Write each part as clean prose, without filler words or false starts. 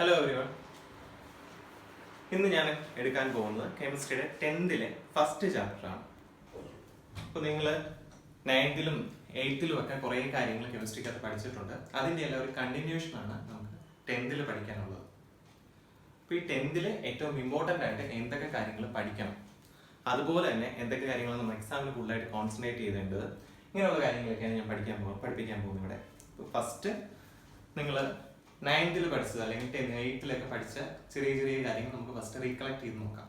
Hello everyone. ഇന്ന് ഞാൻ എടുക്കാൻ പോകുന്നത് കെമിസ്ട്രിയുടെ 10th ഫസ്റ്റ് ചാപ്റ്ററാണ്. അപ്പോൾ നിങ്ങൾ 9th-ലും 8th-ലും ഒക്കെ കുറേ കാര്യങ്ങൾ കെമിസ്ട്രിക്കകത്ത് പഠിച്ചിട്ടുണ്ട്. അതിൻ്റെ എല്ലാം ഒരു കണ്ടിന്യൂഷനാണ് നമുക്ക് 10th പഠിക്കാനുള്ളത്. അപ്പോൾ ഈ 10th ഏറ്റവും ഇമ്പോർട്ടൻ്റ് ആയിട്ട് എന്തൊക്കെ കാര്യങ്ങൾ പഠിക്കണം, അതുപോലെ തന്നെ എന്തൊക്കെ കാര്യങ്ങൾ നമ്മൾ എക്സാമിന് ഫുള്ളായിട്ട് കോൺസെൻട്രേറ്റ് ചെയ്തേണ്ടത്, ഇങ്ങനെയുള്ള കാര്യങ്ങളൊക്കെയാണ് ഞാൻ പഠിപ്പിക്കാൻ പോകുന്നത് ഇവിടെ. ഫസ്റ്റ് നിങ്ങൾ 9th പഠിച്ചത് അല്ലെങ്കിൽ 8th പഠിച്ച ചെറിയ ചെറിയ കാര്യങ്ങൾ നമുക്ക് ഫസ്റ്റ് റീകളക്ട് ചെയ്ത് നോക്കാം.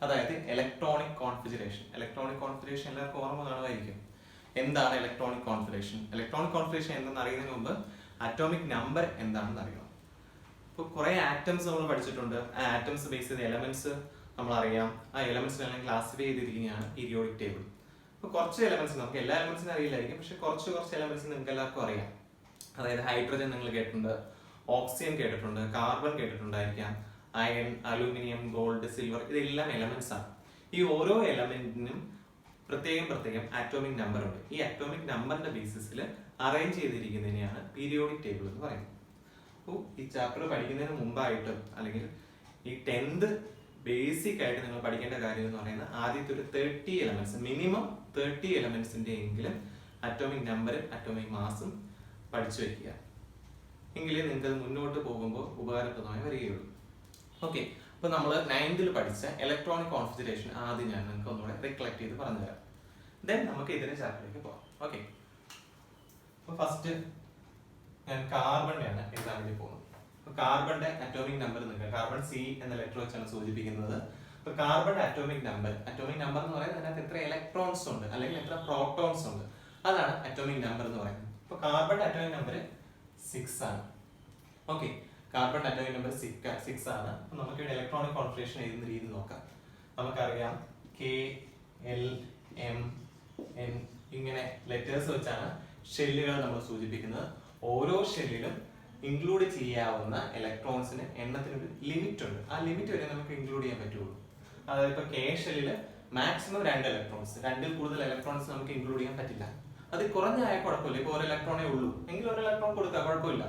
അതായത് ഇലക്ട്രോണിക് കോൺഫിഗറേഷൻ. ഇലക്ട്രോണിക് കോൺഫിഗറേഷൻ എല്ലാവർക്കും ഓർമ്മ കാണുമായിരിക്കും. എന്താണ് ഇലക്ട്രോണിക് കോൺഫിഗറേഷൻ? ഇലക്ട്രോണിക് കോൺഫിഗറേഷൻ എന്തെന്ന് അറിയുന്നതിന് മുമ്പ് അറ്റോമിക് നമ്പർ എന്താണെന്ന് അറിയണം. ഇപ്പോൾ കുറേ ആറ്റംസ് നമ്മൾ പഠിച്ചിട്ടുണ്ട്. ആ ആറ്റംസ് ബേസ് ചെയ്ത എലമെന്റ്സ് നമ്മൾ അറിയാം. ആ എലമെന്റ്സിനെല്ലാം ക്ലാസിഫൈ ചെയ്തിരിക്കുന്നതാണ് പീരിയോഡിക് ടേബിൾ. ഇപ്പോൾ കുറച്ച് എലമെന്റ്സ് നമുക്ക് എല്ലാ എലമെന്റ്സിനും അറിയില്ലായിരിക്കും, പക്ഷെ കുറച്ച് എലമെന്റ്സ് നിങ്ങൾക്ക് എല്ലാവർക്കും അറിയാം. അതായത് ഹൈഡ്രജൻ നിങ്ങൾ കേട്ടിട്ടുണ്ട്, ഓക്സിജൻ കേട്ടിട്ടുണ്ട്, കാർബൺ കേട്ടിട്ടുണ്ടായിരിക്കാം, അയൺ, അലൂമിനിയം, ഗോൾഡ്, സിൽവർ, ഇതെല്ലാം എലമെന്റ്സ് ആണ്. ഈ ഓരോ എലമെന്റിനും പ്രത്യേകം ആറ്റോമിക് നമ്പർ ഉണ്ട്. ഈ ആറ്റോമിക് നമ്പറിന്റെ ബേസിസിൽ അറേഞ്ച് ചെയ്തിരിക്കുന്നതിനെയാണ് പീരിയോഡിക് ടേബിൾ എന്ന് പറയുന്നത്. അപ്പോൾ ഈ ചാപ്റ്റർ പഠിക്കുന്നതിന് മുമ്പായിട്ട് അല്ലെങ്കിൽ ഈ 10th ബേസിക് ആയിട്ട് നിങ്ങൾ പഠിക്കേണ്ട കാര്യം എന്ന് പറയുന്നത് ആദ്യത്തെ ഒരു 30 എലമെന്റ്സ്, മിനിമം 30 എലമെന്റ്സിന്റെ എങ്കിലും അറ്റോമിക് നമ്പറും അറ്റോമിക് മാസും പഠിച്ചു വെക്കുക. എങ്കിലേ നിങ്ങൾക്ക് അത് മുന്നോട്ട് പോകുമ്പോൾ ഉപകാരപ്രദമായി വരികയുള്ളൂ. ഓക്കെ, അപ്പോൾ നമ്മൾ 9th പഠിച്ച ഇലക്ട്രോണിക് കോൺഫിഗറേഷൻ ആദ്യം ഞാൻ നിങ്ങൾക്ക് ഒന്നുകൂടെ റിക്ലക്ട് ചെയ്ത് പറഞ്ഞുതരാം. ദെൻ നമുക്ക് ഇതിന്റെ ചാപ്റ്ററിലേക്ക് പോകാം. ഓക്കെ, അപ്പോൾ ഫസ്റ്റ് ഞാൻ കാർബണിനെയാണ് എഴുതാൻ വേണ്ടി പോകുന്നത്. അപ്പോൾ കാർബണിന്റെ അറ്റോമിക് നമ്പർ നിങ്ങൾക്ക് കാർബൺ C എന്ന ലെറ്റർ വെച്ചാണ് സൂചിപ്പിക്കുന്നത്. അപ്പോൾ കാർബണിന്റെ അറ്റോമിക് നമ്പർ എന്ന് പറയുന്നത് അതിനകത്ത് എത്ര ഇലക്ട്രോൺസ് ഉണ്ട് അല്ലെങ്കിൽ എത്ര പ്രോട്ടോൺസ് ഉണ്ട്, അതാണ് അറ്റോമിക് നമ്പർ എന്ന് പറയുന്നത്. അപ്പോൾ കാർബണിന്റെ അറ്റോമിക് നമ്പർ 6 ആണ്. ഓക്കെ, കാർബൺ അറ്റോമിക് നമ്പർ 6 ആണ്. അപ്പോൾ നമുക്ക് ഇവിടെ ഇലക്ട്രോണിക് കോൺഫിഗറേഷൻ എഴുതുന്ന രീതി നോക്കാം. നമുക്കറിയാം K, L, M, N ഇങ്ങനെ ലെറ്റേഴ്സ് വെച്ചാണ് ഷെല്ലുകൾ നമ്മൾ സൂചിപ്പിക്കുന്നത്. ഓരോ ഷെല്ലിലും ഇൻക്ലൂഡ് ചെയ്യാവുന്ന ഇലക്ട്രോൺസിന് എണ്ണത്തിനൊരു ലിമിറ്റ് ഉണ്ട്. ആ ലിമിറ്റ് വരെ നമുക്ക് ഇൻക്ലൂഡ് ചെയ്യാൻ പറ്റുള്ളൂ. അതായത് ഇപ്പോൾ K ഷെല്ലിൽ മാക്സിമം 2 ഇലക്ട്രോൺസ്, 2ൽ കൂടുതൽ ഇലക്ട്രോൺസ് നമുക്ക് ഇൻക്ലൂഡ് ചെയ്യാൻ പറ്റില്ല. അത് കുറഞ്ഞായ കുഴപ്പമില്ല. ഇപ്പോൾ 1 ഇലക്ട്രോണേ ഉള്ളൂ എങ്കിൽ 1 ഇലക്ട്രോൺ കൊടുക്കാം, കുഴപ്പമില്ല.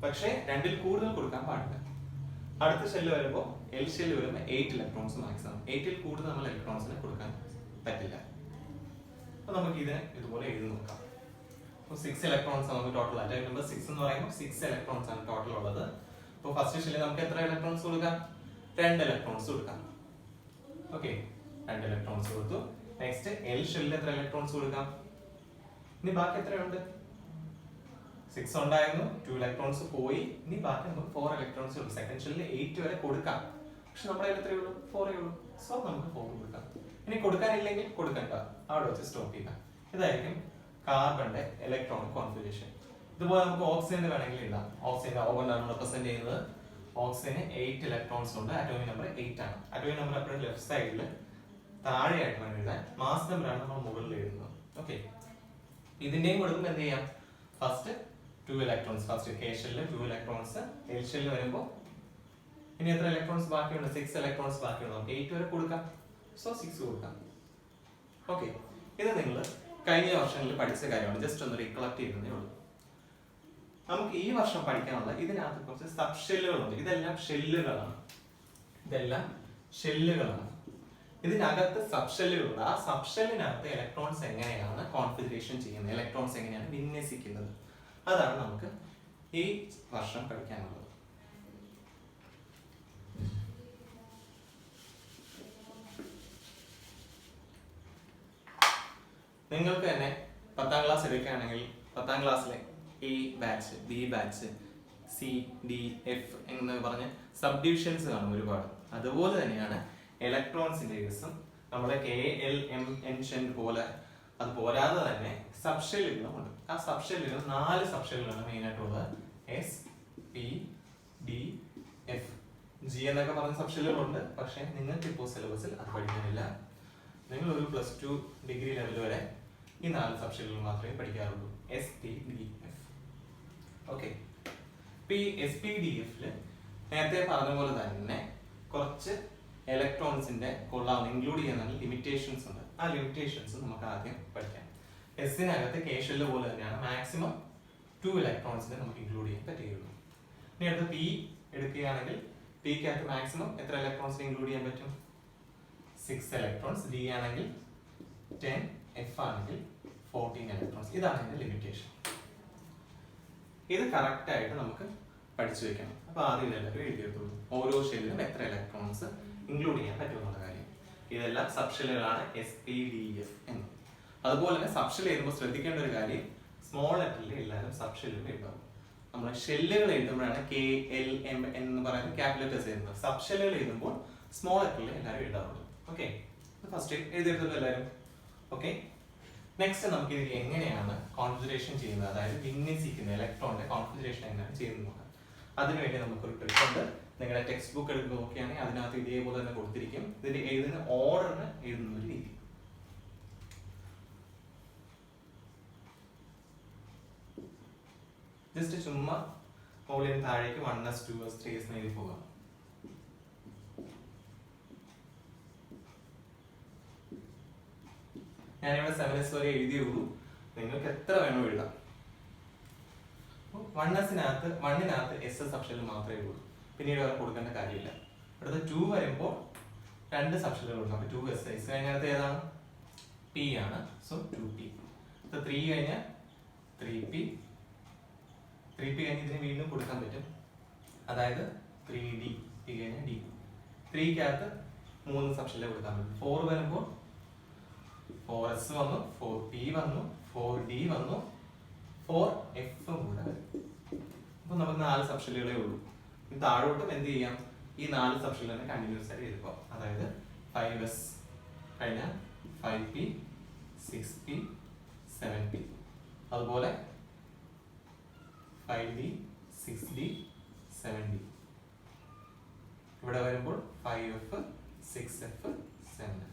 പക്ഷേ 2ൽ കൂടുതൽ കൊടുക്കാൻ പാടില്ല. അടുത്ത ഷെല്ല് വരുമ്പോൾ L ഷെല്ല് വരുമ്പോൾ 8 ഇലക്ട്രോൺസ് മാക്സിമം. 8ൽ കൂടുതൽ നമ്മൾ ഇലക്ട്രോൺസിനെ കൊടുക്കാൻ പറ്റില്ല. അപ്പൊ നമുക്ക് ഇതിനെ ഇതുപോലെ എഴുതി നോക്കാം. 6 ഇലക്ട്രോൺസ് നമുക്ക് ടോട്ടൽ അറ്റോമിക് നമ്പർ 6 എന്ന് പറയുമ്പോൾ 6 ഇലക്ട്രോൺസ് ആണ് ടോട്ടൽ ഉള്ളത്. അപ്പോൾ ഫസ്റ്റ് ഷെല്ലിൽ നമുക്ക് എത്ര ഇലക്ട്രോൺസ് കൊടുക്കാം? 2 ഇലക്ട്രോൺസ് കൊടുക്കാം. ഓക്കെ, 2 ഇലക്ട്രോൺസ് കൊടുത്തു. നെക്സ്റ്റ് L ഷെല്ലിൽ എത്ര ഇലക്ട്രോൺസ് കൊടുക്കാം? ഇനി ബാക്കി എത്രയുണ്ട്? 6 ഉണ്ടായിരുന്നു, 2 ഇലക്ട്രോൺസ് പോയി. ഇനി ബാക്കി നമുക്ക് 4 ഇലക്ട്രോൺസ് ഉള്ളൂ. സെക്കൻഡ് ഷെല്ലിൽ 8 വരെ കൊടുക്കാം, പക്ഷെ നമ്മുടെ കയ്യിൽ എത്രയേ ഉള്ളൂ? 4 ഉള്ളൂ. സോ നമുക്ക് 4 കൊടുക്കാം. ഇനി കൊടുക്കാനില്ലെങ്കിൽ കൊടുക്കണ്ട, അവിടെ വെച്ച് സ്റ്റോപ്പ് ചെയ്യാം. ഇതായിരിക്കും കാർബണിന്റെ ഇലക്ട്രോണിക് കോൺഫിഗറേഷൻ. ഇതുപോലെ നമുക്ക് ഓക്സിജന്റെ വേണമെങ്കിൽ ഇടാം. ഓക്സിജന്റെ O1 ആണ് റെപ്രസെന്റ് ചെയ്യുന്നത്. ഓക്സിജന് 8 ഇലക്ട്രോൺസ് ഉണ്ട്, അറ്റോമിക് നമ്പർ 8 ആണ്. അറ്റോമിക് നമ്പർ എപ്പോഴും ലെഫ്റ്റ് സൈഡിൽ താഴെയായിട്ട് വേണം എഴുതാൻ. മാസ് നമ്പർ ആണ് നമ്മൾ മുകളിൽ എഴുതുന്നത്. ഓക്കെ, ഇതിന്റെയും കൊടുക്കുമ്പോൾ എന്ത് ചെയ്യാം? ഫസ്റ്റ് 2 ഇലക്ട്രോൺസ്, ഫസ്റ്റ് K ഷെല്ലിൽ 2 ഇലക്ട്രോൺസ്, L ഷെല്ലിൽ വരുമ്പോൾ ഇനി എത്ര ഇലക്ട്രോൺസ് ബാക്കിയുണ്ട്? 6 ഇലക്ട്രോൺസ് ബാക്കിയുണ്ട്. നമുക്ക് 8 വരെ കൊടുക്കാം, സോ 6 കൊടുക്കാം. ഓക്കെ, ഇത് നിങ്ങൾ കഴിഞ്ഞ വർഷങ്ങളിൽ പഠിച്ച കാര്യമാണ്, ജസ്റ്റ് ഒന്ന് റീകളക്ട് ചെയ്യുന്നതേ ഉള്ളൂ. നമുക്ക് ഈ വർഷം പഠിക്കാനുള്ള ഇതിനകത്ത് കുറച്ച് സബ് ഷെല്ലുകളുണ്ട്. ഇതെല്ലാം ഷെല്ലുകളാണ്. ഇതിനകത്ത് സബ് ഷെല്ലുകളുണ്ട്. ആ സബ് ഷെല്ലിനകത്ത് ഇലക്ട്രോൺസ് എങ്ങനെയാണ് കോൺഫിഗറേഷൻ ചെയ്യുന്നത്, ഇലക്ട്രോൺസ് എങ്ങനെയാണ് വിന്യസിക്കുന്നത്, അതാണ് നമുക്ക് ഈ വർഷം പഠിക്കാനുള്ളത്. നിങ്ങൾക്ക് തന്നെ 10ാം ക്ലാസ് എടുക്കുകയാണെങ്കിൽ 10ാം ക്ലാസ്സിലെ A batch, B batch, C, D, F എന്ന് പറഞ്ഞ് സബ് ഡിവിഷൻസ് കാണും ഒരുപാട്. അതുപോലെ തന്നെയാണ് ഇലക്ട്രോൺസിന്റെ കേസും നമ്മുടെ K, L, M, N shell പോലെ. അത് പോരാതെ തന്നെ സബ് ഷെല്ലുകളും ഉണ്ട്. ആ സബ് ഷെല്ലുകൾ 4 സബ് ഷെല്ലുകളാണ് മെയിൻ ആയിട്ടുള്ളത്. S, P, D, F, G എന്നൊക്കെ പറഞ്ഞ സബ് ഷെല്ലുകളുണ്ട്. പക്ഷെ നിങ്ങൾക്ക് ഇപ്പോൾ സിലബസിൽ അത് പഠിക്കുന്നില്ല. നിങ്ങൾ ഒരു +2 ഡിഗ്രി ലെവൽ വരെ ഈ 4 സബ് ഷെല്ലുകൾ മാത്രമേ പഠിക്കാറുള്ളൂ. S, P, D, F. Okay, ഈ S, P, D, F നേരത്തെ പറഞ്ഞ പോലെ തന്നെ കുറച്ച് ഇലക്ട്രോൺസിന്റെ കൊള്ളാവുന്ന ഇൻക്ലൂഡ് ചെയ്യുന്ന ലിമിറ്റേഷൻസ് ഉണ്ട്. ആ ലിമിറ്റേഷൻസ് നമുക്ക് ആദ്യം പഠിക്കാം. എസിനകത്ത് K ഷെല്ല് പോലെ തന്നെയാണ് മാക്സിമം 2 ഇലക്ട്രോൺസിനെ നമുക്ക് ഇൻക്ലൂഡ് ചെയ്യാൻ പറ്റുകയുള്ളൂ. ഇനി അടുത്ത പി എടുക്കുകയാണെങ്കിൽ പിക്കകത്ത് മാക്സിമം എത്ര ഇലക്ട്രോൺസ് ഇൻക്ലൂഡ് ചെയ്യാൻ പറ്റും? 6 ഇലക്ട്രോൺസ്. ഡി ആണെങ്കിൽ 10, എഫ് ആണെങ്കിൽ 14 ഇലക്ട്രോൺസ്. ഇതാണ് ഇതിന്റെ ലിമിറ്റേഷൻ. ഇത് കറക്റ്റ് ആയിട്ട് നമുക്ക് പഠിച്ചു വെക്കണം. അപ്പൊ ആദ്യം ഇതെല്ലാവരും എഴുതിയെടുത്തോളൂ. ഓരോ ഷെല്ലിലും എത്ര ഇലക്ട്രോൺസ് ഇൻക്ലൂഡ് ചെയ്യാൻ പറ്റുമെന്നുള്ള കാര്യം. ഇതെല്ലാം സബ്ഷെല്ലുകളാണ്, SPDF എന്ന്. അതുപോലെ തന്നെ സബ്ഷെൽ എഴുതുമ്പോൾ ശ്രദ്ധിക്കേണ്ട ഒരു കാര്യം, സ്മോൾ ലെറ്ററിൽ എല്ലാവരും സബ്ഷെല്ലും എഴുതാവും. നമ്മൾ ഷെല്ലുകൾ എഴുതുമ്പോഴാണ് KLM എന്ന് പറയുന്ന ക്യാപിറ്റൽസ് എഴുതുന്നത്. സബ്ഷെല്ലുകൾ എഴുതുമ്പോൾ സ്മോൾ ലെറ്ററിൽ എല്ലാവരും എഴുതാറുള്ളൂ. ഓക്കെ, ഫസ്റ്റ് എഴുതിയെടുത്തല്ലോ എല്ലാവരും. ഓക്കെ, നെക്സ്റ്റ് നമുക്ക് ഇതിൽ എങ്ങനെയാണ് കോൺഫിഗറേഷൻ ചെയ്യുന്നത്, അതായത് വിന്യസിക്കുന്ന ഇലക്ട്രോണിന്റെ കോൺഫിഗറേഷൻ എങ്ങനെയാണ് ചെയ്യുന്നത് നോക്കാം. അതിനുവേണ്ടി നമുക്കൊരു ട്രിക്ക് ഉണ്ട്. നിങ്ങളുടെ ടെക്സ്റ്റ് ബുക്ക് എടുത്ത് നോക്കുകയാണെങ്കിൽ അതിനകത്ത് ഇതേപോലെ തന്നെ കൊടുത്തിരിക്കും. ഇതിന്റെ എഴുതുന്ന ഓർഡറിന് എഴുതുന്ന ഒരു രീതി. ജസ്റ്റ് ചുമ്മാ മുകളിൽ താഴേക്ക് 1s 2s 3s എഴുതി പോകാം. ഞാനിവിടെ 7s വരെ എഴുതിയുള്ളൂ, നിങ്ങൾക്ക് എത്ര വേണോ എഴുതാം. 1നകത്ത് എസ് സബ്ഷെല്ല് മാത്രമേ ഉള്ളൂ, പിന്നീട് വേറെ കൊടുക്കേണ്ട കാര്യമില്ല. അടുത്ത 2 വരുമ്പോൾ 2 സബ്ഷെല്ലുകൾ കൊടുക്കാം. 2s എസ് കഴിഞ്ഞാൽ ഏതാണ്? പി ആണ്. So 2p. 3 കഴിഞ്ഞാൽ 3p. 3p കഴിഞ്ഞ് ഇതിന് വീണ്ടും കൊടുക്കാൻ പറ്റും, അതായത് 3d. p കഴിഞ്ഞാൽ d. 3കകത്ത് 3 സബ്ഷെല്ല് കൊടുക്കാൻ പറ്റും. 4 വരുമ്പോൾ 4s വന്നു, 4p വന്നു, 4d വന്നു, 4f കൂടെ വരും. അപ്പൊ നമുക്ക് 4 സബ്ഷെല്ലുകളേ ഉള്ളൂ. താഴോട്ടും എന്ത് ചെയ്യാം? ഈ 4 സബ്ഷെല്ല് തന്നെ കണ്ടിന്യൂസ് ആയിട്ട് എഴുതുക. അതായത് 5s കഴിഞ്ഞാൽ 5p, 6p, 7p. അതുപോലെ 5d, 6d, 7d. ഇവിടെ വരുമ്പോൾ 5f, 6f, 7f.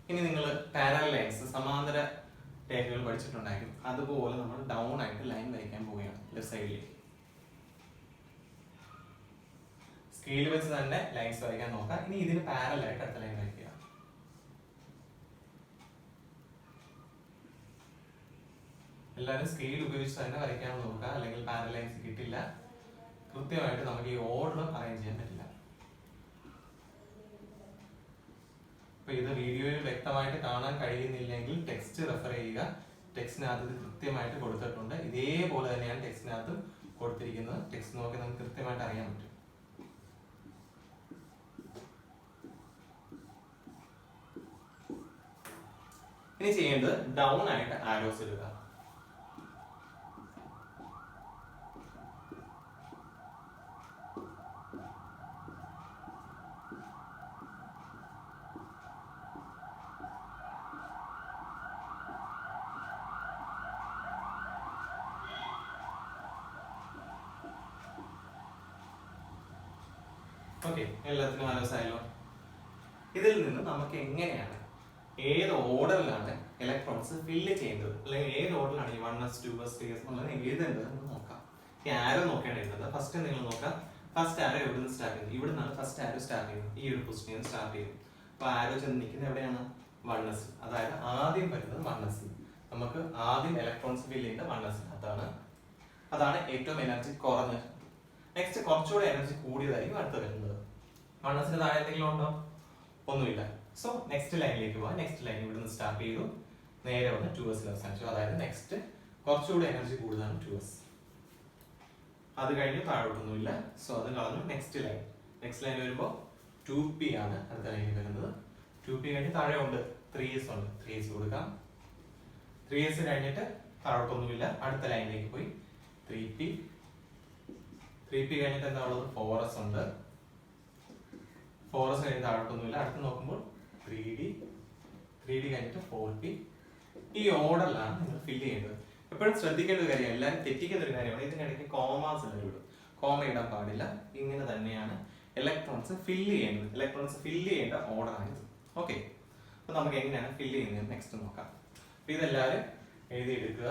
ഇനി നിങ്ങൾ പാരലൽ ലൈൻസ്, സമാന്തര രേഖകൾ പഠിച്ചിട്ടുണ്ടായിരിക്കും. അതുപോലെ നമ്മൾ ഡൗൺ ആയിട്ട് ലൈൻ വരയ്ക്കാൻ പോവുകയാണ് ലെഫ്റ്റ് സൈഡിലേക്ക്. സ്കെയിൽ വെച്ച് തന്നെ ലൈൻസ് വരയ്ക്കാൻ നോക്കാം. ഇനി ഇതിന് പാരലൽ ആയിട്ട് അടുത്ത ലൈൻ വരയ്ക്കുക. എല്ലാവരും സ്കെയിൽ ഉപയോഗിച്ച് തന്നെ വരയ്ക്കാൻ നോക്കുക, അല്ലെങ്കിൽ പാരലൽ ലൈൻസ് കിട്ടില്ല. കൃത്യമായിട്ട് നമുക്ക് ഈ ഓർഡർ അറേഞ്ച് ചെയ്യാൻ പറ്റില്ല. അപ്പൊ ഇത് വീഡിയോയിൽ വ്യക്തമായിട്ട് കാണാൻ കഴിയുന്നില്ലെങ്കിൽ ടെക്സ്റ്റ് റെഫർ ചെയ്യുക. ടെക്സ്റ്റിനകത്ത് ഇത് കൃത്യമായിട്ട് കൊടുത്തിട്ടുണ്ട്. ഇതേപോലെ തന്നെയാണ് ടെക്സ്റ്റിനകത്ത് കൊടുത്തിരിക്കുന്നത്. ടെക്സ്റ്റ് നോക്കി നമുക്ക് കൃത്യമായിട്ട് അറിയാൻ പറ്റും. ഇനി ചെയ്യേണ്ടത് ഡൗൺ ആയിട്ട് ആരോസ് ഇടുക. ഓക്കെ, എല്ലാത്തിനും മനസ്സിലായല്ലോ. ഇതിൽ നിന്ന് നമുക്ക് എങ്ങനെയാണ്, ഏത് ഓർഡറിലാണ് ഇലക്ട്രോൺസ് ഫില്ല് ചെയ്യുന്നത്, അല്ലെങ്കിൽ ഏത് ഓർഡറിലാണ് ഈ 1s 2s 3s എന്നുള്ളത് എഴുതേണ്ടത് എന്ന് നോക്കാം. ഈ ആരോ നോക്കേണ്ടത് ഫസ്റ്റ് നിങ്ങൾ നോക്കാം. ഫസ്റ്റ് ആരോ എവിടെ നിന്ന് സ്റ്റാർട്ട് ചെയ്യുന്നത്? ഇവിടെ നിന്നാണ് ഫസ്റ്റ് ആരോ സ്റ്റാർട്ട് ചെയ്യുന്നത്. ഈ ഒരു പൊസിഷനിൽ സ്റ്റാർട്ട് ചെയ്യും. അപ്പൊ ആരോ ചെന്ന് നിൽക്കുന്നത് എവിടെയാണ്? 1s. അതായത് ആദ്യം വരുന്നത് 1s. നമുക്ക് ആദ്യം ഇലക്ട്രോൺസ് ഫില്ല് ചെയ്യുന്നത് 1s അതാണ് ഏറ്റവും എനർജി കുറഞ്ഞത്. നെക്സ്റ്റ് കുറച്ചുകൂടെ എനർജി കൂടിയതായിരിക്കും അടുത്ത് വരുന്നത്. 1s താഴെ എന്തെങ്കിലും ഉണ്ടോ? ഒന്നുമില്ല. സോ നെക്സ്റ്റ് ലൈനിലേക്ക് പോവാം. നെക്സ്റ്റ് ലൈൻ ഇവിടെ നിന്ന് സ്റ്റാർട്ട് ചെയ്തു, നേരെ വന്ന് 2s അവസാനിച്ചു. അതായത് നെക്സ്റ്റ് കുറച്ചുകൂടെ എനർജി കൂടുതലാണ് 2s. അത് കഴിഞ്ഞ് താഴോട്ടൊന്നുമില്ല. സോ അത് കളഞ്ഞു. നെക്സ്റ്റ് ലൈൻ വരുമ്പോൾ 2p ആണ് അടുത്ത ലൈനിൽ വരുന്നത്. 2p കഴിഞ്ഞ് താഴെ ഉണ്ട് 3s ഉണ്ട്. 3s കൊടുക്കാം. 3s കഴിഞ്ഞിട്ട് താഴോട്ടൊന്നുമില്ല. അടുത്ത ലൈനിലേക്ക് പോയി 3p. 3p കഴിഞ്ഞിട്ട് എന്താ ഉള്ളത്? 4s ഉണ്ട്. 4s കഴിഞ്ഞ് താഴോട്ടൊന്നുമില്ല. അടുത്ത് നോക്കുമ്പോൾ 3d. 3d കഴിഞ്ഞിട്ട് 4p. ഈ ഓർഡറിലാണ് നിങ്ങൾ ഫില്ല് ചെയ്യേണ്ടത്. എപ്പോഴും ശ്രദ്ധിക്കേണ്ട ഒരു കാര്യം, എല്ലാവരും തെറ്റിക്കുന്ന ഒരു കാര്യമാണ്, ഇതിനിടയ്ക്ക് കോമാസ് എല്ലാം ഇടും. കോമ ഇടാൻ പാടില്ല. ഇങ്ങനെ തന്നെയാണ് ഇലക്ട്രോൺസ് ഫില്ല് ചെയ്യേണ്ടത്. ഇലക്ട്രോൺസ് ഫില്ല് ചെയ്യേണ്ട ഓർഡറാണിത്. ഓക്കെ, അപ്പൊ നമുക്ക് എങ്ങനെയാണ് ഫില്ല് ചെയ്യുന്നത് നെക്സ്റ്റ് നോക്കാം. അപ്പൊ ഇതെല്ലാവരും എഴുതിയെടുക്കുക.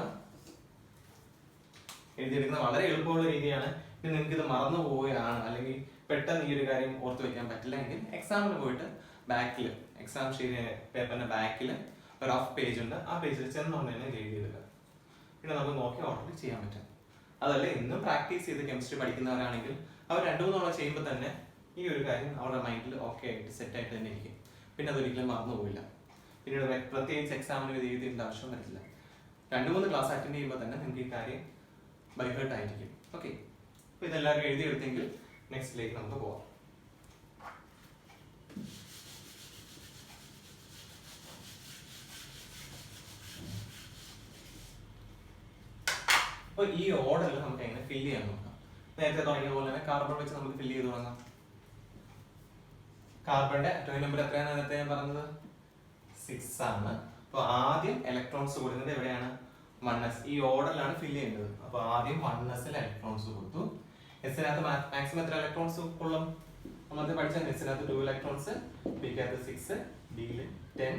എഴുതിയെടുക്കുന്നത് വളരെ എളുപ്പമുള്ള രീതിയാണ്. ഇനി നിങ്ങൾക്ക് ഇത് മറന്നു പോവുകയാണ്, അല്ലെങ്കിൽ പെട്ടെന്ന് ഈ ഒരു കാര്യം ഓർത്ത് വെക്കാൻ പറ്റില്ല എങ്കിൽ എക്സാമിന് പോയിട്ട് ബാക്കിൽ, എക്സാം പേപ്പറിന്റെ ബാക്കിൽ ഒരു റഫ് പേജ് ഉണ്ട്. ആ പേജിൽ ചെന്നുകൊണ്ട് തന്നെ എഴുതിയെടുക്കുക. പിന്നെ നമുക്ക് നോക്കി ഓർഡർ ചെയ്യാൻ പറ്റും. അതല്ല ഇന്നും പ്രാക്ടീസ് ചെയ്ത് കെമിസ്ട്രി പഠിക്കുന്നവരാണെങ്കിൽ അവർ 2-3 തവണ ചെയ്യുമ്പോൾ തന്നെ ഈ ഒരു കാര്യം അവരുടെ മൈൻഡിൽ ഓക്കെ ആയിട്ട് സെറ്റ് ആയിട്ട് തന്നെ ഇരിക്കും. പിന്നെ അതൊരിക്കലും മറന്നു പോവില്ല. പിന്നീട് പ്രത്യേകിച്ച് എക്സാമിന് എഴുതിയിടേണ്ട ആവശ്യം വരില്ല. 2-3 ക്ലാസ് അറ്റൻഡ് ചെയ്യുമ്പോൾ തന്നെ നിങ്ങൾക്ക് ഈ കാര്യം ബൈഹേർട്ട് ആയിരിക്കും. ഓക്കെ, അപ്പോൾ ഇതെല്ലാവരും എഴുതിയെടുത്തെങ്കിൽ നെക്സ്റ്റിലേക്ക് നമുക്ക് പോവാം. അപ്പോൾ ഈ ഓർഡറിൽ നമുക്ക് എങ്ങനെ ഫില്ല് ചെയ്യാൻ നോക്കാം. നേരത്തെ തുടങ്ങിയ പോലെ തന്നെ കാർബൺ വെച്ച് നമുക്ക് ഫില്ല് ചെയ്ത് തുടങ്ങാം. കാർബണിന്റെ അറ്റോമിക് നമ്പർ എത്രയാണ് നേരത്തെ ഞാൻ പറഞ്ഞത്? 6 ആണ്. അപ്പോൾ ആദ്യം ഇലക്ട്രോൺസ് കൊടുക്കുന്നത് എവിടെയാണ്? 1s. ഈ ഓർഡറിലാണ് ഫില്ല് ചെയ്യേണ്ടത്. അപ്പോൾ ആദ്യം 1sൽ ഇലക്ട്രോൺസ് കൊടുത്തു. എസിനകത്ത് മാക്സിമം എത്ര ഇലക്ട്രോൺസ് കൊള്ളും? നമ്മളത് പഠിച്ചാൽ എസിനകത്ത് 2 ഇലക്ട്രോൺസ്, ബിക്കകത്ത് 6, ഡിയിൽ 10,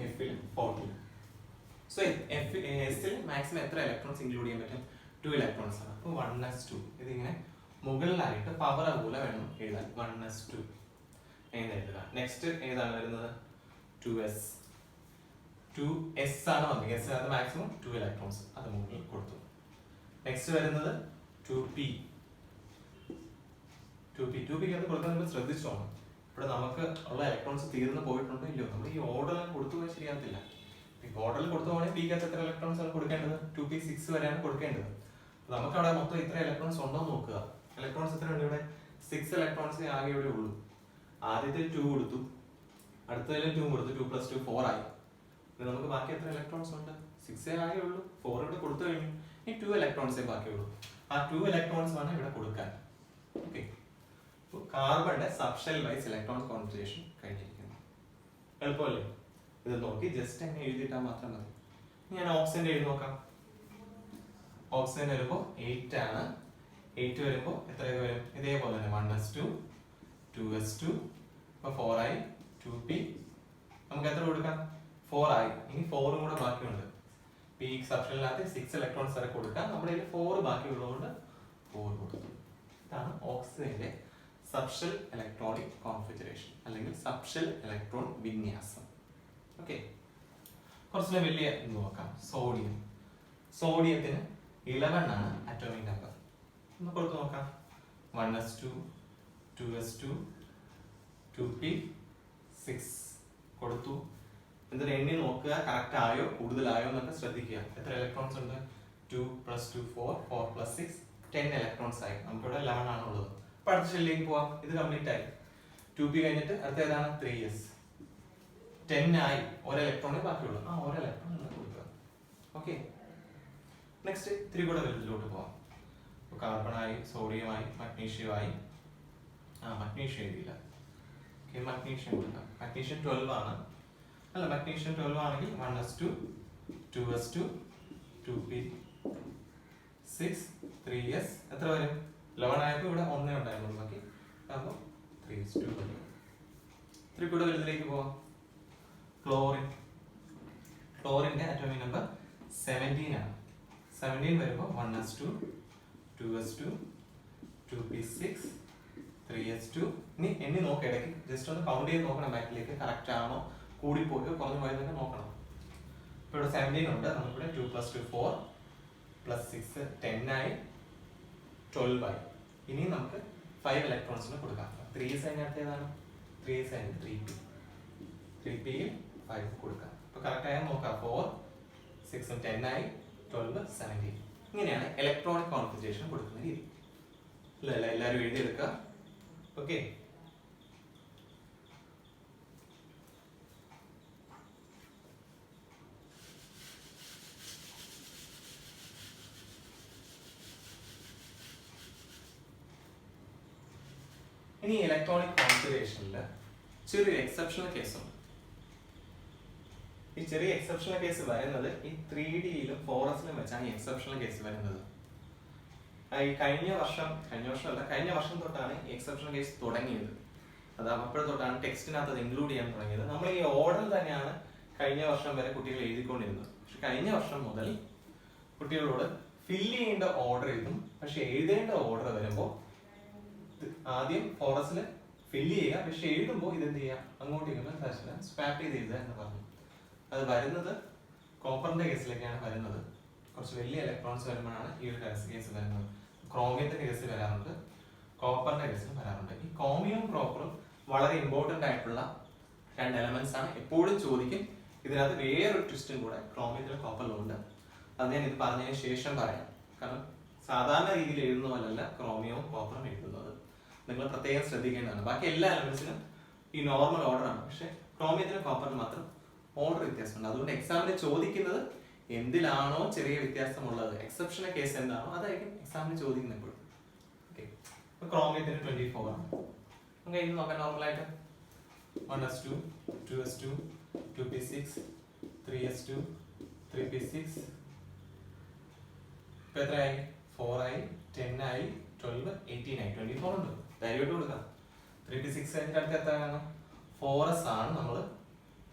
എഫിൽ 14. സോ എസിൽ മാക്സിമം എത്ര ഇലക്ട്രോൺസ് ഇൻക്ലൂഡ് ചെയ്യാൻ പറ്റും? 2 ഇലക്ട്രോൺസ് ആണ്. അപ്പോൾ 1s2. ഇതിങ്ങനെ മുകളിലായിട്ട് പവർ പോലെ വേണം എഴുതാൻ. 1s2 എഴുതുക. നെക്സ്റ്റ് ഏതാണ് വരുന്നത്? 2s. 2s ആണ് വന്നത്. എസിനകത്ത് മാക്സിമം 2 ഇലക്ട്രോൺസ്, അത് മുകളിൽ കൊടുത്തു. നെക്സ്റ്റ് വരുന്നത് 2p. 2p അത് കൊടുക്കാൻ ശ്രദ്ധിച്ചോണം. ഇവിടെ നമുക്ക് ഉള്ള ഇലക്ട്രോൺസ് തീർന്നു പോയിട്ടുണ്ടോ ഇല്ലയോ? നമ്മൾ ഈ ഓർഡറിൽ കൊടുത്തു പോയാൽ ശരിയാകത്തില്ല. ഓർഡറിൽ കൊടുത്തു പോകണമെങ്കിൽ പിക്കകത്ത് എത്ര ഇലക്ട്രോൺസ് ആണ് കൊടുക്കേണ്ടത്? 2p 6 വരെയാണ് കൊടുക്കേണ്ടത്. നമുക്ക് അവിടെ മൊത്തം ഇത്ര ഇലക്ട്രോൺസ് ഉണ്ടോ നോക്കുക. ഇലക്ട്രോൺസ് എത്ര ഉണ്ട് ഇവിടെ? 6 ഇലക്ട്രോൺസ് ആകെ ഇവിടെ ഉള്ളൂ. ആദ്യത്തിൽ 2 കൊടുത്തു, അടുത്തതിൽ 2 കൊടുത്തു, 2 + 2 4 ആയി. നമുക്ക് ബാക്കി എത്ര ഇലക്ട്രോൺസ് ഉണ്ട്? 6 ആകെ ഉള്ളൂ. 4 ഇവിടെ കൊടുത്തു കഴിഞ്ഞു. ഇനി 2 ഇലക്ട്രോൺസേ ബാക്കിയുള്ളൂ. ആ 2 ഇലക്ട്രോൺസ് ആണ് ഇവിടെ കൊടുക്കാൻ. ഓക്കെ, കാർബണിന്റെ സബ്ഷെൽ വൈസ് ഇലക്ട്രോൺ കോൺഫിഗറേഷൻ കഴിഞ്ഞിരിക്കുന്നു. എളുപ്പമല്ലേ? ഇത് നോക്കി ജസ്റ്റ് അങ്ങനെ എഴുതിയിട്ടാൽ മാത്രം മതി. ഞാൻ ഓക്സിജൻ എഴുതി നോക്കാം. ഓക്സിജൻ വരുമ്പോൾ 8 ആണ്. 8 വരുമ്പോൾ എത്ര വരും? ഇതേപോലെ തന്നെ 1s2, 2s2, ഇപ്പോൾ 4 ആയി. 2p നമുക്ക് എത്ര കൊടുക്കാം? 4 ആയി. ഇനി 4 കൂടെ ബാക്കിയുണ്ട്. ഈ സബ്ഷെല്ലിനകത്ത് 6 ഇലക്ട്രോൺസ് വരെ കൊടുക്കാം. നമ്മുടെ കയ്യിൽ 4 ബാക്കിയുള്ളതുകൊണ്ട് 4 കൊടുത്തു. ഇതാണ് ഓക്സിജന്റെ സബ്ഷെൽ ഇലക്ട്രോണിക് കോൺഫിഗറേഷൻ അല്ലെങ്കിൽ സബ്ഷെൽ ഇലക്ട്രോൺ വിന്യാസം. ഓക്കെ, കുറച്ചുകൂടെ വലിയ നോക്കാം. സോഡിയം. സോഡിയത്തിന് 11 ആണ് അറ്റോമിക് നമ്പർ. ഒന്ന് കൊടുത്ത് നോക്കാം. 1s2, 2s2, 2p 6 കൊടുത്തു. എന്നിട്ട് എണ്ണി നോക്കുക കറക്റ്റ് ആയോ കൂടുതലായോ എന്നൊക്കെ ശ്രദ്ധിക്കുക. എത്ര ഇലക്ട്രോൺസ് ഉണ്ട്? 2 + 2 4, 4 + 6 10 ഇലക്ട്രോൺസ് ആയി. നമുക്കിവിടെ 11 ആണുള്ളത്. അപ്പൊ അടുത്ത ഷെല്ലിലേക്ക് പോവാം. ഇത് കംപ്ലീറ്റ് ആയി. 2p കഴിഞ്ഞിട്ട് അടുത്ത ഏതാണ്? 3s. 10 ആയി. ഒരു ഇലക്ട്രോണേ ബാക്കിയുള്ളൂ. ആ ഒരു ഇലക്ട്രോൺ കൊടുക്കുക. ഓക്കെ, നെക്സ്റ്റ് ഇത്തിരി കൂടെ വലുതിലോട്ട് പോവാം. കാർബണായി, സോഡിയമായി, മഗ്നീഷ്യമായി. മഗ്നീഷ്യം എഴുതിയില്ല. മഗ്നീഷ്യം കൊടുക്കാം. മഗ്നീഷ്യം 12 ആണ്. അല്ല, മഗ്നീഷ്യം 12 ആണെങ്കിൽ 1s2, 2s2, 2p 6, 3s എത്ര വരും? 11 ആയപ്പോൾ ഇവിടെ 1 ഉണ്ടായിരുന്നു ബാക്കി. അപ്പോൾ 3s2 വരും. ഇത്തിരി കൂടെ വലുതിലേക്ക് പോവാം. ക്ലോറിൻ. ക്ലോറിന്റെ അറ്റോമിക് നമ്പർ 17 ആണ്. 17 വരുമ്പോൾ 1s2, 2s2, 2p6, 3s2. ഇനി എണ്ണി നോക്കാം. ഇടയ്ക്ക് ജസ്റ്റ് ഒന്ന് കൗണ്ട് ചെയ്ത് നോക്കണം. ബാക്കിലേക്ക് കറക്റ്റ് ആണോ, കൂടിപ്പോയോ കുറഞ്ഞു പോയതൊക്കെ നോക്കണം. ഇപ്പോൾ ഇവിടെ 17 ഉണ്ട്. നമുക്കിവിടെ 2 + 2 4 + 6 10 ആയി. 12 ആയി. ഇനി നമുക്ക് 5 ഇലക്ട്രോൺസിന് കൊടുക്കാം. 3s അതിനകത്ത് ഏതാണ്? 3s അതിന് 3p. 3pയിൽ 5 കൊടുക്കാം. അപ്പോൾ കറക്റ്റ് ആയാൽ നോക്കാം. 4 6 10 ആയി. 12 17. ഇങ്ങനെയാണ് ഇലക്ട്രോണിക് കോൺഫിഗറേഷൻ കൊടുക്കുന്ന രീതി. എല്ലാവരും എഴുതിയെടുക്കുക. ഓക്കെ, ഇനി ഇലക്ട്രോണിക് കോൺഫിഗറേഷനിൽ ചെറിയൊരു എക്സെപ്ഷണൽ കേസുണ്ട്. ഈ ചെറിയ എക്സെപ്ഷണൽ കേസ് വരുന്നത് ഈ 3Dയിലും 4sലും വെച്ചാണ് ഈ എക്സെപ്ഷണൽ കേസ് വരുന്നത്. ഈ കഴിഞ്ഞ വർഷം തൊട്ടാണ് ഈ എക്സെപ്ഷണൽ കേസ് തുടങ്ങിയത്. അത് അപ്പോൾ തൊട്ടാണ് ടെക്സ്റ്റിനകത്ത് അത് ഇൻക്ലൂഡ് ചെയ്യാൻ തുടങ്ങിയത്. നമ്മൾ ഈ ഓർഡർ തന്നെയാണ് കഴിഞ്ഞ വർഷം വരെ കുട്ടികൾ എഴുതിക്കൊണ്ടിരുന്നത്. പക്ഷെ കഴിഞ്ഞ വർഷം മുതൽ കുട്ടികളോട് ഫില്ല് ചെയ്യേണ്ട ഓർഡർ എഴുതും. പക്ഷെ എഴുതേണ്ട ഓർഡർ വരുമ്പോൾ ആദ്യം 4sൽ ഫില്ല് ചെയ്യുക. പക്ഷെ എഴുതുമ്പോൾ ഇതെന്ത് ചെയ്യുക? അങ്ങോട്ട് ഇങ്ങോട്ട് സ്വാപ്പ് ചെയ്ത് എഴുതുക എന്ന് പറഞ്ഞു. അത് വരുന്നത് കോപ്പറിന്റെ കേസിലേക്കാണ് വരുന്നത്. കുറച്ച് വലിയ ഇലക്ട്രോൺസ് വരുമ്പോഴാണ് ഈ ഒരു കേസ് വരുന്നത്. ക്രോമിയത്തിന്റെ കേസ് വരാറുണ്ട്, കോപ്പറിന്റെ കേസിൽ വരാറുണ്ട്. ഈ ക്രോമിയവും കോപ്പറും വളരെ ഇമ്പോർട്ടന്റ് ആയിട്ടുള്ള രണ്ട് എലമെന്റ്സ് ആണ്, എപ്പോഴും ചോദിക്കും. ഇതിനകത്ത് വേറൊരു ട്വിസ്റ്റും കൂടെ ക്രോമിയത്തിലും കോപ്പറിലും ഉണ്ട്. അത് ഞാൻ ഇത് പറഞ്ഞതിന് ശേഷം പറയാം. കാരണം സാധാരണ രീതിയിൽ എഴുതുന്ന പോലല്ല ക്രോമിയവും കോപ്പറും എഴുതുന്നത്, നിങ്ങൾ പ്രത്യേകം ശ്രദ്ധിക്കേണ്ടതാണ്. ബാക്കി എല്ലാ എലമെന്റ്സിനും ഈ നോർമൽ ഓർഡർ ആണ്, പക്ഷെ ക്രോമിയത്തിനും കോപ്പറിനും മാത്രം ഓർഡർ വ്യത്യാസമുണ്ട്. അതുകൊണ്ട് എക്സാമിന് ചോദിക്കുന്നത് എന്തിലാണോ ചെറിയ വ്യത്യാസമുള്ളത്, എക്സെപ്ഷണൽ കേസ് എന്താണോ അതായിരിക്കും എക്സാമിന് ചോദിക്കുന്നത് എപ്പോഴും. ഓക്കെ, ക്രോമിയത്തിന് 24 ആണ്. നമുക്ക് ഇത് നോക്കാം നോർമലായിട്ട്. 1s2, 2s2, 2p6, 3s2, 3p6. ഇപ്പൊ എത്രയായി? 4 ആയി, 10 ആയി, 12, 18 ആയി, 24 ഉണ്ട്. ധൈര്യമായിട്ട് കൊടുക്കാം. 3p6 കഴിഞ്ഞിട്ട് അടുത്ത് എത്രയാണ്? 4s ആണ്. നമ്മൾ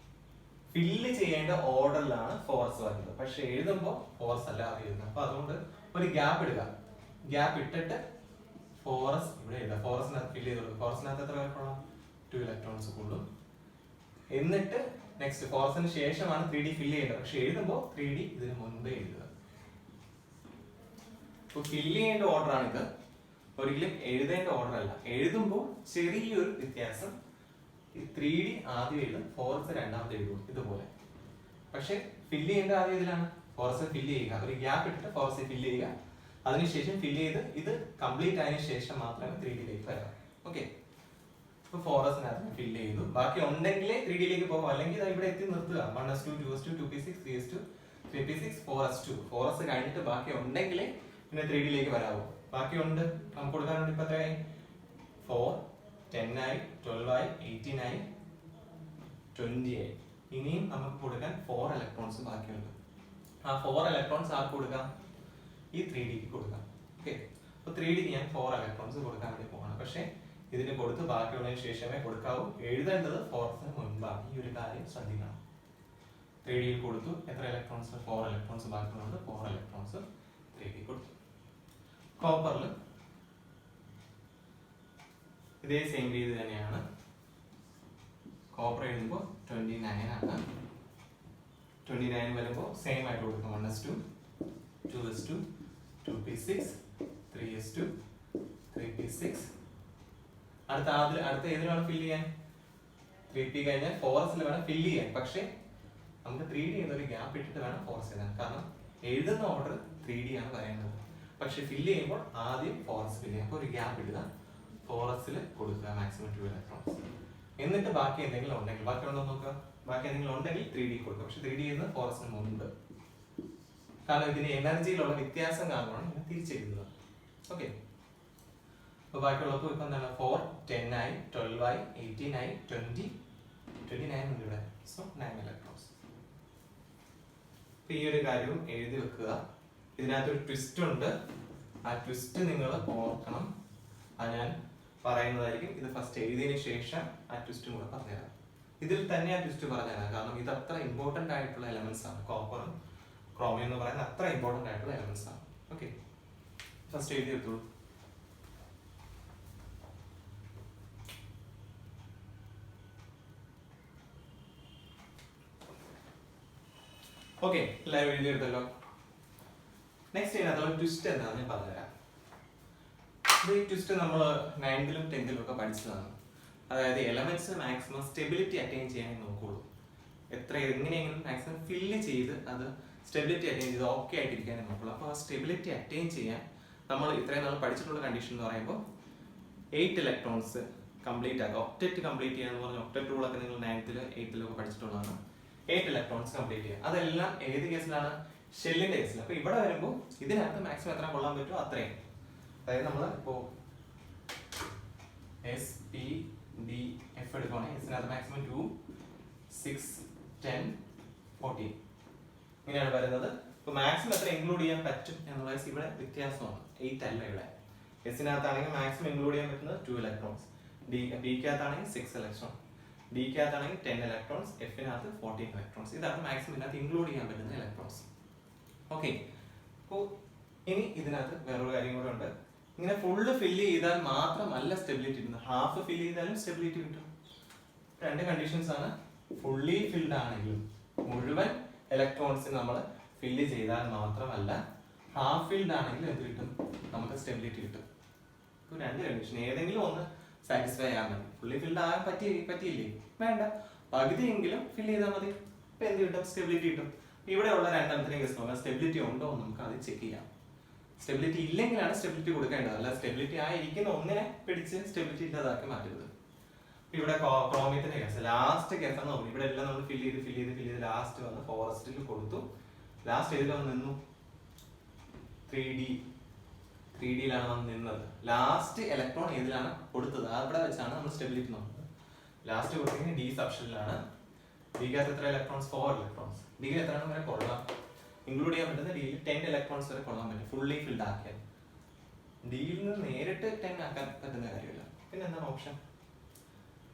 ഫില്ല് ചെയ്യേണ്ട ഓർഡറിലാണ് 4s വരുന്നത്, പക്ഷെ എഴുതുമ്പോൾ 4s അല്ല അത് എഴുതുന്നത്. അപ്പൊ അതുകൊണ്ട് ഒരു ഗ്യാപ്പ് ഇടുക. ഗ്യാപ്പ് ഇട്ടിട്ട് 4s ഇവിടെ എഴുതാം. 4s ഫില്ല് ചെയ്ത് കൊടുക്കും. 4s എത്ര വരക്കണം? 2 ഇലക്ട്രോൺസ് കൊള്ളും. എന്നിട്ട് നെക്സ്റ്റ് 4s ശേഷമാണ് 3d ഫില്ല് ചെയ്യേണ്ടത്, പക്ഷെ എഴുതുമ്പോൾ 3d ഇതിന് മുൻപേ എഴുതുക. ഇപ്പൊ ഫില്ല് ചെയ്യേണ്ട ഓർഡർ ആണിത്, ഒരിക്കലും എഴുതേണ്ട ഓർഡർ അല്ല. എഴുതുമ്പോൾ ചെറിയൊരു വ്യത്യാസം. ഈ 3d ആദ്യം എഴുതും, 4s രണ്ടാമത് എഴുതും ഇതുപോലെ. പക്ഷെ ഫില്ല് ചെയ്യേണ്ട ആദ്യം ഇതിലാണ്. 4s ഫില്ല് ചെയ്യുക, ഒരു ഗ്യാപ്പ് ഇട്ടിട്ട് 4s ഫില്ല് ചെയ്യുക. അതിനുശേഷം ഫില്ല് ചെയ്ത് ഇത് കംപ്ലീറ്റ് ആയതിനു ശേഷം മാത്രമേ 3d വരാം. ഓക്കെ, ഇപ്പൊ 4s ഫില്ല് ചെയ്തു. ബാക്കി ഉണ്ടെങ്കിലേ 3d പോകും, അല്ലെങ്കിൽ ഇവിടെ എത്തി നിർത്തുക. 1s2, 2s2, 2p6, 3s2, 3p6, 4s2. 4s കഴിഞ്ഞിട്ട് ബാക്കി ഉണ്ടെങ്കിലേ പിന്നെ 3d വരാവൂ. ബാക്കിയുണ്ട് നമുക്ക് കൊടുക്കാനുണ്ട്. ഇപ്പൊ എത്രയായി? 4, 10 ആയി, 12 ആയി, 18 ആയി, 20 ആയി. ഇനിയും നമുക്ക് കൊടുക്കാൻ 4 ഇലക്ട്രോൺസ് ബാക്കിയുണ്ട്. ആ 4 ഇലക്ട്രോൺസ് ആർക്ക് കൊടുക്കാം? ഈ 3d കൊടുക്കാം. ഓക്കെ, അപ്പൊ 3d ഞാൻ 4 ഇലക്ട്രോൺസ് കൊടുക്കാൻ വേണ്ടി പോകണം. പക്ഷെ ഇതിന് കൊടുത്ത് ബാക്കിയുള്ളതിന് ശേഷമേ കൊടുക്കാവൂ. എഴുതേണ്ടത് 4s മുൻപാണ്. ഈ ഒരു കാര്യം ശ്രദ്ധിക്കണം. 3d കൊടുത്തു. എത്ര ഇലക്ട്രോൺസ്? 4 ഇലക്ട്രോൺസ് ബാക്കിയുണ്ട്. 4 ഇലക്ട്രോൺസ് 3d കൊടുത്തു. കോപ്പറിൽ ഇതേ സെയിം രീതി തന്നെയാണ്. കോപ്പർ എഴുതുമ്പോൾ 29 ആണ്. 29 വരുമ്പോൾ സെയിം ആയിട്ട് കൊടുക്കും. 1s2, 2s2, 2p6, 3s2, 3p6. അടുത്ത ഏതിൽ വേണം ഫില്ല് ചെയ്യാൻ? 3p കഴിഞ്ഞാൽ 4s വേണം ഫില്ല് ചെയ്യാൻ. പക്ഷെ നമുക്ക് 3d എന്നൊരു ഗ്യാപ്പ് ഇട്ടിട്ട് വേണം 4s എഴുതാൻ. കാരണം എഴുതുന്ന ഓർഡർ 3d ആണ് പറയുന്നത്, പക്ഷെ ഫില്ല് ചെയ്യുമ്പോൾ ആദ്യം 4s ഫില്ല് ചെയ്യാം. അപ്പോൾ ഒരു ഗ്യാപ്പ് ഇടുക, 4s കൊടുക്കുക മാക്സിമം 2 ഇലക്ട്രോൺസ്. എന്നിട്ട് ബാക്കി എന്തെങ്കിലും ഉണ്ടെങ്കിൽ, ബാക്കി ഉണ്ടോ നോക്കുക. ബാക്കി എന്തെങ്കിലും ഉണ്ടെങ്കിൽ 3d കൊടുക്കുക. പക്ഷെ 3d എന്ന് 4s മുൻപ്, കാരണം ഇതിന് എനർജിയിലുള്ള വ്യത്യാസം കാരണമാണ് ഇങ്ങനെ തിരിച്ചെഴുതുന്നത്. ഓക്കെ, അപ്പൊ ബാക്കിയുള്ളപ്പോൾ ഇപ്പൊ എന്താണ്? 4, 10 ആയി, 12 ആയി, 18 ആയി, 20, 29 ഉണ്ട് ഇവിടെ. So 9 electrons. ഈ ഒരു കാര്യവും എഴുതി വെക്കുക. ഇതിനകത്തൊരു ട്വിസ്റ്റ് ഉണ്ട്. ആ ട്വിസ്റ്റ് നിങ്ങൾ ഓർക്കണം. അത് ഞാൻ പറയുന്നതായിരിക്കും. ഇത് ഫസ്റ്റ് എഴുതിയതിനു ശേഷം ആ ട്വിസ്റ്റും കൂടെ പറഞ്ഞുതരാം. ഇതിൽ തന്നെ ആ ട്വിസ്റ്റ് പറഞ്ഞുതരാം, കാരണം ഇത് അത്ര ഇമ്പോർട്ടന്റ് ആയിട്ടുള്ള എലമെന്റ്സ് ആണ്. കോപ്പറും ക്രോമിയം എന്ന് പറയുന്നത് അത്ര ഇമ്പോർട്ടന്റ് ആയിട്ടുള്ള എലമെന്റ്സ് ആണ്. ഓക്കെ, ഫസ്റ്റ് എഴുതി വെക്കുള്ളൂ. ഓക്കെ, എല്ലാവരും എഴുതിയെടുത്തല്ലോ. നെക്സ്റ്റ് ഇതിനകത്തുള്ള ട്വിസ്റ്റ് എന്താണെന്ന് ഞാൻ പറഞ്ഞുതരാം. ഈ ട്വിസ്റ്റ് നമ്മൾ 9th-ലും 10th-ലും ഒക്കെ പഠിച്ചതാണ്. അതായത് എലമെന്റ്സ് മാക്സിമം സ്റ്റെബിലിറ്റി അറ്റൈൻ ചെയ്യാൻ നോക്കുള്ളൂ. എങ്ങനെയെങ്കിലും മാക്സിമം ഫില്ല് ചെയ്ത് അത് സ്റ്റെബിലിറ്റി അറ്റൈൻ ചെയ്ത് ഓക്കെ ആയിട്ടിരിക്കാനേ നോക്കുള്ളൂ. അപ്പോൾ ആ സ്റ്റെബിലിറ്റി അറ്റൈൻ ചെയ്യാൻ നമ്മൾ ഇത്രയും നാൾ പഠിച്ചിട്ടുള്ള കണ്ടീഷൻ എന്ന് പറയുമ്പോൾ 8 ഇലക്ട്രോൺസ് കംപ്ലീറ്റ് ആക്കുക. ഒക്ടറ്റ് കംപ്ലീറ്റ് ചെയ്യാന്ന് പറഞ്ഞാൽ ഒക്ടറ്റ് റൂളൊക്കെ നിങ്ങൾ 9th-ലും 8th-ലും ഒക്കെ പഠിച്ചിട്ടുള്ളതാണ്. 8 ഇലക്ട്രോൺസ് കംപ്ലീറ്റ് ചെയ്യുക. അതെല്ലാം ഏത് കേസിലാണ്? ഷെല്ലിന്റെ കേസിൽ. അപ്പൊ ഇവിടെ വരുമ്പോൾ ഇതിനകത്ത് മാക്സിമം എത്ര കൊള്ളാൻ പറ്റുമോ അത്രയും. അതായത് നമ്മൾ ഇപ്പോ SPDF എടുക്കുകയാണെങ്കിൽ ഇതിനകത്ത് മാക്സിമം 2, 6, 10, 14 ഇങ്ങനെയാണ് വരുന്നത്. ഇപ്പൊ മാക്സിമം എത്ര ഇൻക്ലൂഡ് ചെയ്യാൻ പറ്റും എന്നുള്ളത് ഇവിടെ വ്യത്യാസമാണ്. 8 അല്ല ഇവിടെ. എസിനകത്താണെങ്കിൽ മാക്സിമം ഇൻക്ലൂഡ് ചെയ്യാൻ പറ്റുന്നത് 2 ഇലക്ട്രോൺസ്, ബിക്കകത്താണെങ്കിൽ 6 ഇലക്ട്രോൺ, ഡിക്കകത്താണെങ്കിൽ 10 ഇലക്ട്രോൺസ്, എഫിനകത്ത് 14 ഇലക്ട്രോൺസ്. ഇതാണ് മാക്സിമം ഇതിനകത്ത് ഇൻക്ലൂഡ് ചെയ്യാൻ പറ്റുന്ന ഇലക്ട്രോൺസ്. ഓക്കെ, അപ്പോൾ ഇനി ഇതിനകത്ത് വേറൊരു കാര്യം കൂടെ ഉണ്ട്. ഇങ്ങനെ ഫുള്ള് ഫില്ല് ചെയ്താൽ മാത്രമല്ല സ്റ്റെബിലിറ്റി കിട്ടുന്നത്, ഹാഫ് ഫില്ല് ചെയ്താലും സ്റ്റെബിലിറ്റി കിട്ടും. രണ്ട് കണ്ടീഷൻസ് ആണ്. ഫുള്ളി ഫിൽഡ് ആണെങ്കിലും മുഴുവൻ ഇലക്ട്രോൺസിന് നമ്മൾ ഫില്ല് ചെയ്താൽ മാത്രമല്ല ഹാഫ് ഫിൽഡ് ആണെങ്കിൽ എന്ത് കിട്ടും, നമുക്ക് സ്റ്റെബിലിറ്റി കിട്ടും. ഇപ്പോൾ രണ്ട് കണ്ടീഷൻ ഏതെങ്കിലും ഒന്ന് സാറ്റിസ്ഫൈ ആകാൻ മതി. ഫുള്ളി ഫിൽഡ് ആകാൻ പറ്റിയില്ലേ, വേണ്ട, പകുതിയെങ്കിലും ഫില്ല് ചെയ്താൽ മതി. ഇപ്പൊ എന്ത് കിട്ടും, സ്റ്റെബിലിറ്റി കിട്ടും. ഇവിടെ ഉള്ള രണ്ടാമത്തെ കേസ് നോക്കാം, സ്റ്റെബിലിറ്റി ഉണ്ടോ എന്ന് നമുക്ക് അത് ചെക്ക് ചെയ്യാം. സ്റ്റെബിലിറ്റി ഇല്ലെങ്കിലാണ് സ്റ്റെബിലിറ്റി കൊടുക്കേണ്ടത്, അല്ല സ്റ്റെബിലിറ്റി ആയിരിക്കുന്ന ഒന്നിനെ പിടിച്ച് സ്റ്റെബിലിറ്റി ഇല്ലാതാക്കി മാറ്റരുത്. ഇവിടെ ക്രോമിയത്തിന്റെ കേസ്, ലാസ്റ്റ് കേസാണ് നോക്കുന്നത്. ഇവിടെ എല്ലാം നമ്മൾ ഫില്ല് ചെയ്ത് ലാസ്റ്റ് വന്ന് ഫോറസ്റ്റിൽ കൊടുത്തു. ലാസ്റ്റ് ഏതിൽ വന്ന് നിന്നു, 3Dയിലാണ് വന്ന് നിന്നത്. ലാസ്റ്റ് ഇലക്ട്രോൺ ഏതിലാണ് കൊടുത്തത്, അവിടെ വെച്ചാണ് നമ്മൾ സ്റ്റെബിലിറ്റി നോക്കുന്നത്. ലാസ്റ്റ് കൊടുത്തിരിക്കുന്നത് ഡി സബ്ഷനിലാണ്. ഡിക്കകത്ത് എത്ര ഇലക്ട്രോൺസ്, 4 ഇലക്ട്രോൺസ്. ഡിയിൽ എത്ര വരെ കൊള്ളാം, ഇൻക്ലൂഡ് ചെയ്യാൻ പറ്റുന്ന ഡിയിൽ 10 ഇലക്ട്രോൺസ് വരെ കൊള്ളാൻ പറ്റും, ഫുള്ളി ഫിൽഡ് ആക്കിയാൽ. ഡിയിൽ നിന്ന് നേരിട്ട് 10 ആക്കാൻ പറ്റുന്ന കാര്യമില്ല. പിന്നെ എന്താണ് ഓപ്ഷൻ,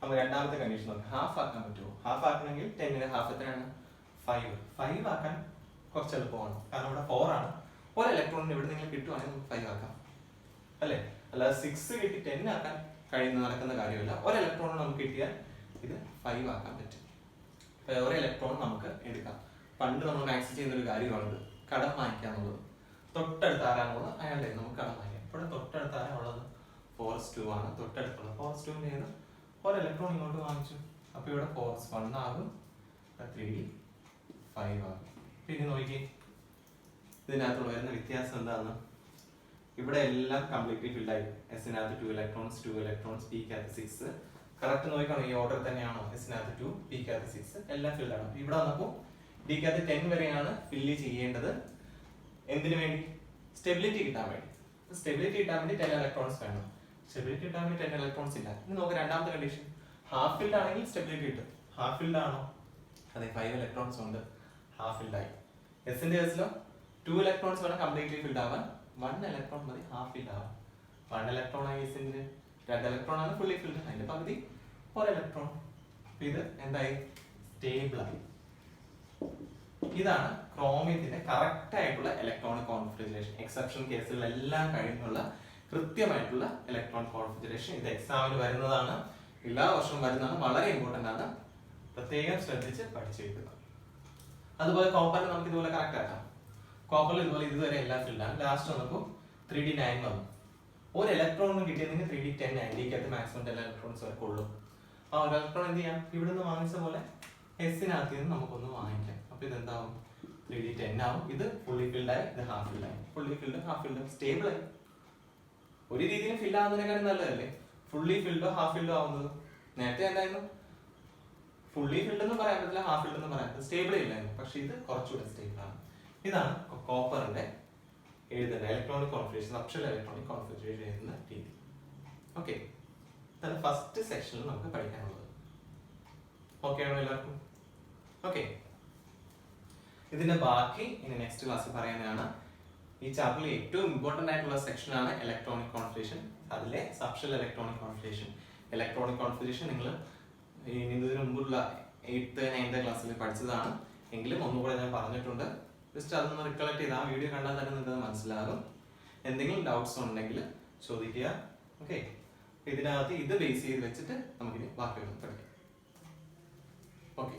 നമ്മൾ രണ്ടാമത്തെ കണ്ടീഷൻ നോക്കാം. ഹാഫ് ആക്കാൻ പറ്റുമോ, ഹാഫ് ആക്കണമെങ്കിൽ 10ന് ഹാഫ് എത്രയാണ്, 5 ആക്കാൻ കുറച്ച് എളുപ്പമാണ്, കാരണം ഇവിടെ 4 ആണ്. ഒരു ഇലക്ട്രോണിന് ഇവിടെ നിങ്ങൾ കിട്ടുവാണെങ്കിൽ നമുക്ക് 5 ആക്കാം, അല്ലേ? അല്ലാതെ 6 കിട്ടി 10 ആക്കാൻ നടക്കുന്ന കാര്യമില്ല. ഒരു ഇലക്ട്രോൺ നമുക്ക് കിട്ടിയാൽ ഇത് 5 ആക്കാൻ പറ്റും. ഒരു ഇലക്ട്രോൺ നമുക്ക് എടുക്കാം. പണ്ട് നമ്മൾ മാക്സ് ചെയ്യുന്ന ഒരു കാര്യമാണിത്, കടം വാങ്ങിക്കാന്നുള്ളത്. തൊട്ടടുത്ത് ആരാണുള്ളത് അയാളുടെ നമുക്ക് കടം വാങ്ങിക്കാം. ഇവിടെ തൊട്ടടുത്ത് ആരാണുള്ളത്, ഫോറസ് 2 ആണ്. തൊട്ടടുത്തുള്ള ഫോറസ് 2ന്റെ ഒരു ഇലക്ട്രോൺ ഇങ്ങോട്ട് വാങ്ങിച്ചു. അപ്പൊ ഇവിടെ ഫോറസ് 1 ആകും, 3D 5 ആകും. പിന്നെ നോക്കി ഇതിനകത്തുള്ള വരുന്ന വ്യത്യാസം എന്താന്ന്, ഇവിടെ എല്ലാം കംപ്ലീറ്റ്ലി ഫിൽഡ് ആയി. എസിനകത്ത് 2 ഇലക്ട്രോൺസ്, പിക്കകത്ത് 6. കറക്റ്റ് നോക്കണം, ഈ ഓർഡർ തന്നെയാണോ, എസിനകത്ത് 2, പിക്കകത്ത് 6, എല്ലാം ഫിൽഡ് ആണ്. ഇവിടെ വന്നപ്പോൾ ഡിക്കകത്ത് 10 വരെയാണ് ഫില്ല് ചെയ്യേണ്ടത്. എന്തിനു വേണ്ടി, സ്റ്റെബിലിറ്റി കിട്ടാൻ വേണ്ടി. സ്റ്റെബിലിറ്റി കിട്ടാൻ വേണ്ടി 10 ഇലക്ട്രോൺസ് വേണം. സ്റ്റെബിലിറ്റി കിട്ടാൻ വേണ്ടി 10 ഇലക്ട്രോൺസ് ഇല്ല. ഇനി നമുക്ക് രണ്ടാമത്തെ കണ്ടീഷൻ, ഹാഫ് ഫിൽഡ് ആണെങ്കിൽ സ്റ്റെബിലിറ്റി കിട്ടും. ഹാഫ് ഫിൽഡ് ആണോ, അതെ, 5 ഇലക്ട്രോൺസ് ഉണ്ട്, ഹാഫ് ഫിൽഡ് ആയി. എസിന്റെ കേസിലോ 2 ഇലക്ട്രോൺസ് വേണം കംപ്ലീറ്റ്ലി ഫിൽഡ് ആവാൻ, 1 ഇലക്ട്രോൺ മതി ഹാഫ് ഫിൽഡ് ആവാൻ. 1 ഇലക്ട്രോൺ ആയി എസിന്റെ, 2 ഇലക്ട്രോൺ ആണ് ഫുള്ളി ഫിൽഡ്, അതിന്റെ പകുതി 1 ഇലക്ട്രോൺ. ഇത് എന്തായി, സ്റ്റേബിൾ ആയി. ഇതാണ് ക്രോമിയത്തിന്റെ കറക്റ്റ് ആയിട്ടുള്ള ഇലക്ട്രോണിക് കോൺഫിഗറേഷൻ. എക്സെപ്ഷൻ കേസുകളെല്ലാം കഴിഞ്ഞുള്ള കൃത്യമായിട്ടുള്ള ഇലക്ട്രോണിക് കോൺഫിഗറേഷൻ. ഇത് എക്സാമിന് വരുന്നതാണ്, എല്ലാ വർഷവും വരുന്നതാണ്, വളരെ ഇമ്പോർട്ടന്റ് ആണ്, പ്രത്യേകം ശ്രദ്ധിച്ച് പഠിച്ചെടുക്കുക. അതുപോലെ കോപ്പറിൽ നമുക്ക് ഇതുപോലെ കറക്റ്റ് ആക്കാം. കോപ്പറിൽ ഇതുപോലെ ഇതുവരെ എല്ലാം ഫിൽഡാണ്. ലാസ്റ്റ് വന്നപ്പോൾ 3D 9 വന്നു. ഒരു ഇലക്ട്രോണും കിട്ടിയതെങ്കിൽ 3D 10 ആയി. ഡിക്കകത്ത് മാക്സിമം 10 ഇലക്ട്രോൺസ് വരെ കൊള്ളും. ആ ഒരു ഇലക്ട്രോൺ എന്ത് ചെയ്യാം, ഇവിടെ നിന്ന് വാങ്ങിച്ച പോലെ എസിനകത്ത് നിന്ന് നമുക്കൊന്ന് വാങ്ങിക്കാം. അപ്പൊ ഇതെന്താവും, 3D 10 ആവും. ഇത് ഫുള്ളി ഫിൽഡ് ആയി, ഇത് ഹാഫ് ഫിൽഡ് ആയി. Fully filled half filled stable ആയി. ഒരു രീതിയിൽ ഫിൽ ആവുന്നതിനേക്കാളും നല്ലതല്ലേ ഫുള്ളി ഫിൽഡോ ഹാഫ് ഫിൽഡോ ആവുന്നത്. നേരത്തെ എന്തായിരുന്നു, ഫുള്ളി ഫിൽഡ് എന്ന് പറയാൻ പറ്റില്ല, ഹാഫ് ഫിൽഡ് എന്ന് പറയാൻ പറ്റില്ല, സ്റ്റേബിൾ ഇല്ലായിരുന്നു. പക്ഷെ ഇത് കുറച്ചുകൂടെ സ്റ്റേബിൾ ആണ്. ഇതാണ് കോപ്പറിന്റെ എഴുതുന്ന electronic configuration, subshell electronic configuration എഴുതുന്ന രീതി. ഓക്കെ, അതാണ് ഫസ്റ്റ് സെക്ഷനിൽ നമുക്ക് പഠിക്കാനുള്ളത്. ഓക്കെ ആണോ എല്ലാവർക്കും? ഓക്കെ, ഇതിന്റെ ബാക്കി ഇനി നെക്സ്റ്റ് ക്ലാസ്സിൽ പറയുന്നതാണ്. ഈ ചാപ്റ്ററിൽ ഏറ്റവും ഇമ്പോർട്ടന്റ് ആയിട്ടുള്ള സെക്ഷൻ ആണ് ഇലക്ട്രോണിക് കോൺഫിഗറേഷൻ. അതിലെ subshell electronic configuration. Electronic configuration നിങ്ങൾ ഇതിനു മുമ്പുള്ള 8th 9th ക്ലാസ്സിൽ പഠിച്ചതാണ്, എങ്കിലും ഒന്നുകൂടെ ഞാൻ പറഞ്ഞിട്ടുണ്ട്. ജസ്റ്റ് അതൊന്ന് റിക്കളക്ട് ചെയ്ത് ആ വീഡിയോ കണ്ടാൽ തന്നെ നിങ്ങൾക്ക് മനസ്സിലാകും. എന്തെങ്കിലും ഡൗട്ട്സ് ഉണ്ടെങ്കിൽ ചോദിക്കുക. ഓക്കെ, ഇതിനകത്ത് ഇത് ബേസ് ചെയ്ത് വെച്ചിട്ട് നമുക്കിനി ബാക്കിയുള്ള പഠിക്കാം. ഓക്കെ.